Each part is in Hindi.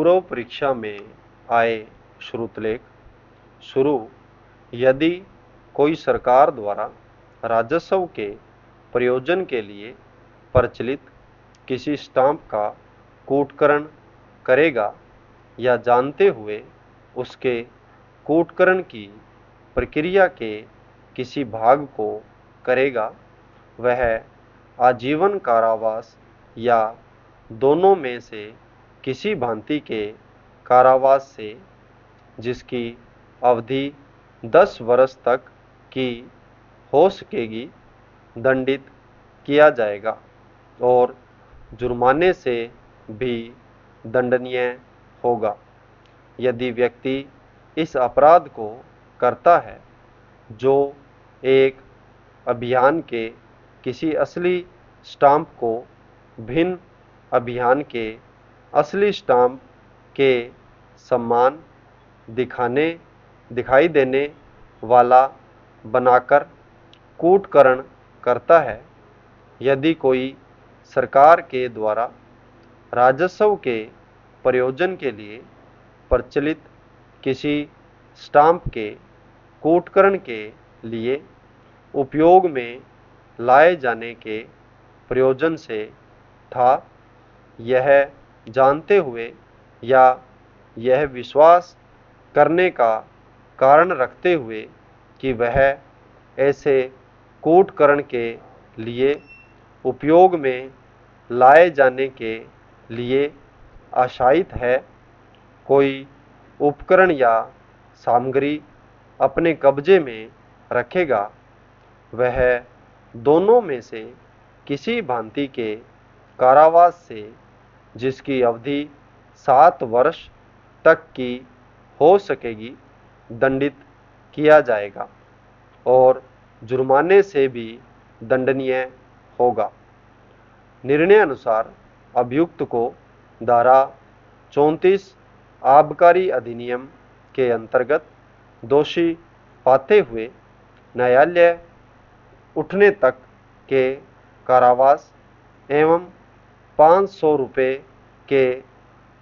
पूर्व परीक्षा में आए श्रुतलेख। शुरू। यदि कोई सरकार द्वारा राजस्व के प्रयोजन के लिए प्रचलित किसी स्टाम्प का कूटकरण करेगा या जानते हुए उसके कूटकरण की प्रक्रिया के किसी भाग को करेगा, वह आजीवन कारावास या दोनों में से किसी भांति के कारावास से, जिसकी अवधि 10 वर्ष तक की हो सकेगी, दंडित किया जाएगा और जुर्माने से भी दंडनीय होगा। यदि व्यक्ति इस अपराध को करता है, जो एक अभियान के किसी असली स्टाम्प को भिन्न अभियान के असली स्टाम्प के समान दिखाई देने वाला बनाकर कूटकरण करता है। यदि कोई सरकार के द्वारा राजस्व के प्रयोजन के लिए प्रचलित किसी स्टाम्प के कूटकरण के लिए उपयोग में लाए जाने के प्रयोजन से था, यह जानते हुए या यह विश्वास करने का कारण रखते हुए कि वह ऐसे कूटकरण के लिए उपयोग में लाए जाने के लिए आशायित है, कोई उपकरण या सामग्री अपने कब्जे में रखेगा, वह दोनों में से किसी भांति के कारावास से, जिसकी अवधि 7 वर्ष तक की हो सकेगी, दंडित किया जाएगा और जुर्माने से भी दंडनीय होगा। निर्णय अनुसार अभियुक्त को धारा 34 आबकारी अधिनियम के अंतर्गत दोषी पाते हुए न्यायालय उठने तक के कारावास एवं 500 रुपये के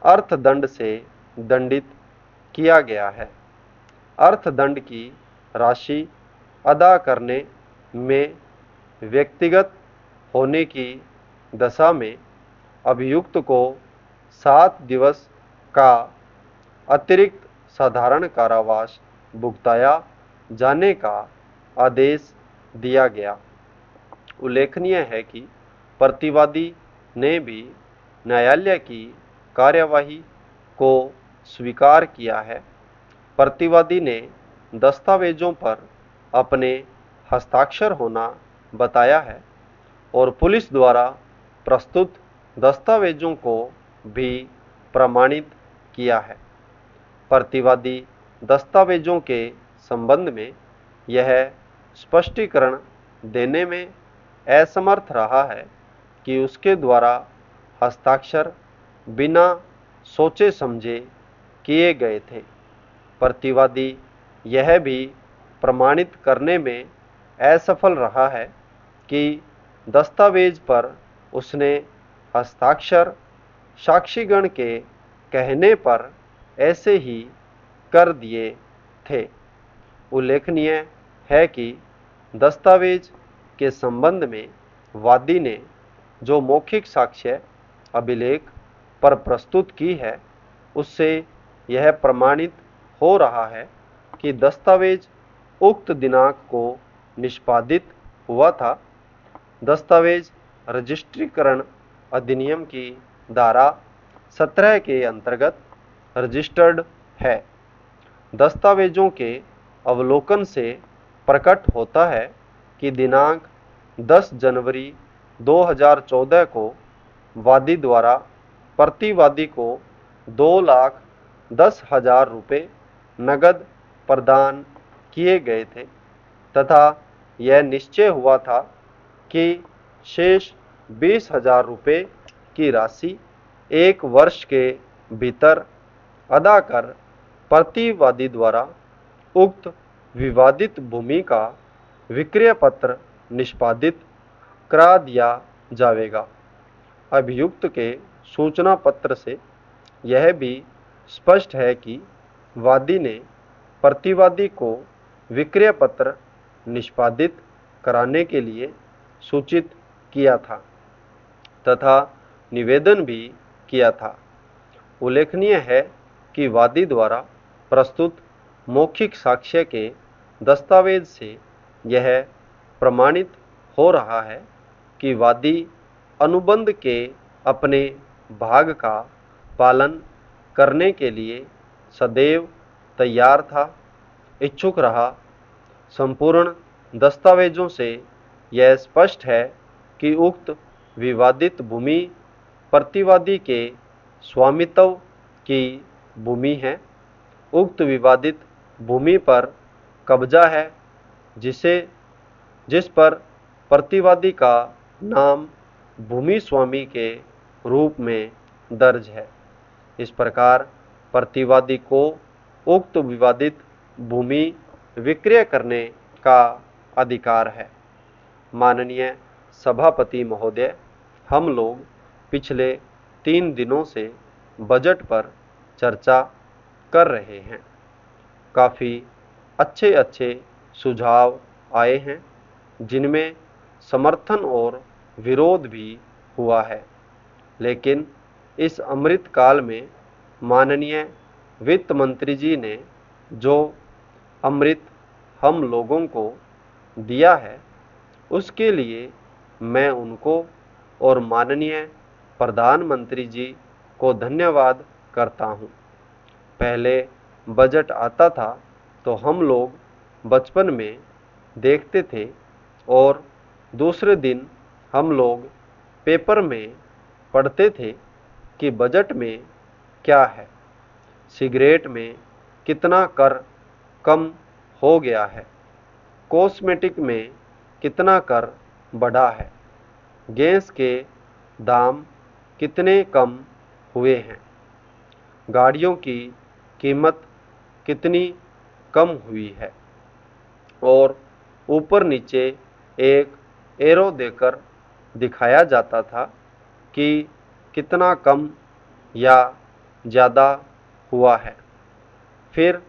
अर्थदंड से दंडित किया गया है। अर्थदंड की राशि अदा करने में व्यक्तिगत होने की दशा में अभियुक्त को 7 दिवस का अतिरिक्त साधारण कारावास भुगताया जाने का आदेश दिया गया। उल्लेखनीय है कि प्रतिवादी ने भी न्यायालय की कार्यवाही को स्वीकार किया है। प्रतिवादी ने दस्तावेजों पर अपने हस्ताक्षर होना बताया है और पुलिस द्वारा प्रस्तुत दस्तावेजों को भी प्रमाणित किया है। प्रतिवादी दस्तावेजों के संबंध में यह स्पष्टीकरण देने में असमर्थ रहा है कि उसके द्वारा हस्ताक्षर बिना सोचे समझे किए गए थे। प्रतिवादी यह भी प्रमाणित करने में असफल रहा है कि दस्तावेज पर उसने हस्ताक्षर साक्षीगण के कहने पर ऐसे ही कर दिए थे। उल्लेखनीय है कि दस्तावेज के संबंध में वादी ने जो मौखिक साक्ष्य अभिलेख पर प्रस्तुत की है, उससे यह प्रमाणित हो रहा है कि दस्तावेज उक्त दिनांक को निष्पादित हुआ था। दस्तावेज रजिस्ट्रीकरण अधिनियम की धारा 17 के अंतर्गत रजिस्टर्ड है। दस्तावेजों के अवलोकन से प्रकट होता है कि दिनांक 10 जनवरी 2014 को वादी द्वारा प्रतिवादी को 2,10,000 रुपये नगद प्रदान किए गए थे तथा यह निश्चय हुआ था कि शेष 20,000 रुपये की राशि 1 वर्ष के भीतर अदा कर प्रतिवादी द्वारा उक्त विवादित भूमि का विक्रय पत्र निष्पादित करा दिया जाएगा। अभियुक्त के सूचना पत्र से यह भी स्पष्ट है कि वादी ने प्रतिवादी को विक्रय पत्र निष्पादित कराने के लिए सूचित किया था तथा निवेदन भी किया था। उल्लेखनीय है कि वादी द्वारा प्रस्तुत मौखिक साक्ष्य के दस्तावेज से यह प्रमाणित हो रहा है कि वादी अनुबंध के अपने भाग का पालन करने के लिए सदैव तैयार था, इच्छुक रहा। संपूर्ण दस्तावेजों से यह स्पष्ट है कि उक्त विवादित भूमि प्रतिवादी के स्वामित्व की भूमि है। उक्त विवादित भूमि पर कब्जा है जिस पर प्रतिवादी का नाम भूमि स्वामी के रूप में दर्ज है। इस प्रकार प्रतिवादी को उक्त विवादित भूमि विक्रय करने का अधिकार है। माननीय सभापति महोदय, हम लोग पिछले 3 दिनों से बजट पर चर्चा कर रहे हैं। काफ़ी अच्छे सुझाव आए हैं जिनमें समर्थन और विरोध भी हुआ है, लेकिन इस अमृत काल में माननीय वित्त मंत्री जी ने जो अमृत हम लोगों को दिया है उसके लिए मैं उनको और माननीय प्रधानमंत्री जी को धन्यवाद करता हूँ। पहले बजट आता था तो हम लोग बचपन में देखते थे और दूसरे दिन हम लोग पेपर में पढ़ते थे कि बजट में क्या है, सिगरेट में कितना कर कम हो गया है, कॉस्मेटिक में कितना कर बढ़ा है, गैस के दाम कितने कम हुए हैं, गाड़ियों की कीमत कितनी कम हुई है और ऊपर नीचे एक एरो देकर दिखाया जाता था कि कितना कम या ज़्यादा हुआ है। फिर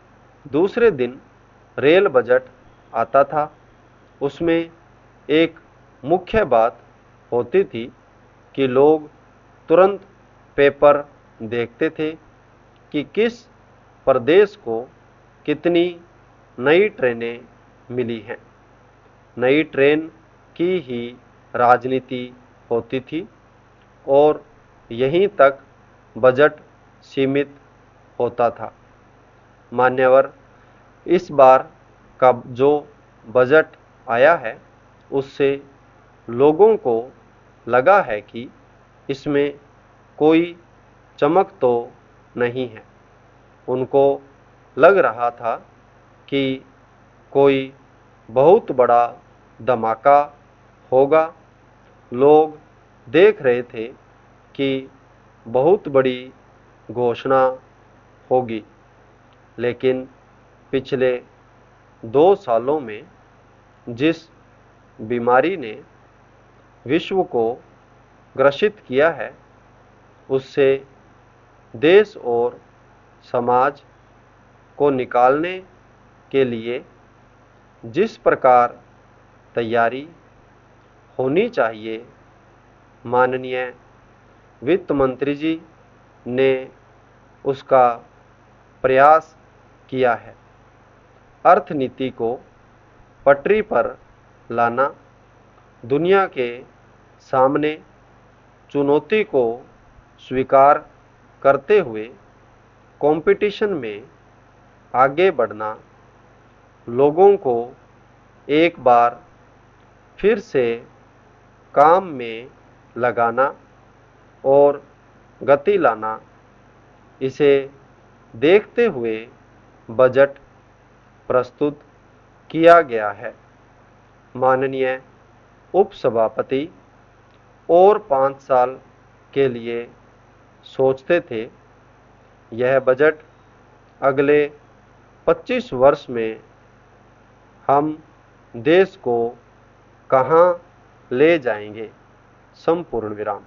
दूसरे दिन रेल बजट आता था। उसमें एक मुख्य बात होती थी कि लोग तुरंत पेपर देखते थे कि किस प्रदेश को कितनी नई ट्रेनें मिली हैं। नई ट्रेन की ही राजनीति होती थी और यहीं तक बजट सीमित होता था। मान्यवर, इस बार का जो बजट आया है उससे लोगों को लगा है कि इसमें कोई चमक तो नहीं है। उनको लग रहा था कि कोई बहुत बड़ा धमाका होगा। लोग देख रहे थे कि बहुत बड़ी घोषणा होगी, लेकिन पिछले 2 सालों में जिस बीमारी ने विश्व को ग्रसित किया है उससे देश और समाज को निकालने के लिए जिस प्रकार तैयारी होनी चाहिए, माननीय वित्त मंत्री जी ने उसका प्रयास किया है। अर्थनीति को पटरी पर लाना, दुनिया के सामने चुनौती को स्वीकार करते हुए कंपटीशन में आगे बढ़ना, लोगों को एक बार फिर से काम में लगाना और गति लाना, इसे देखते हुए बजट प्रस्तुत किया गया है। माननीय उपसभापति और 5 साल के लिए सोचते थे। यह बजट अगले 25 वर्ष में हम देश को कहाँ ले जाएंगे। संपूर्ण विराम।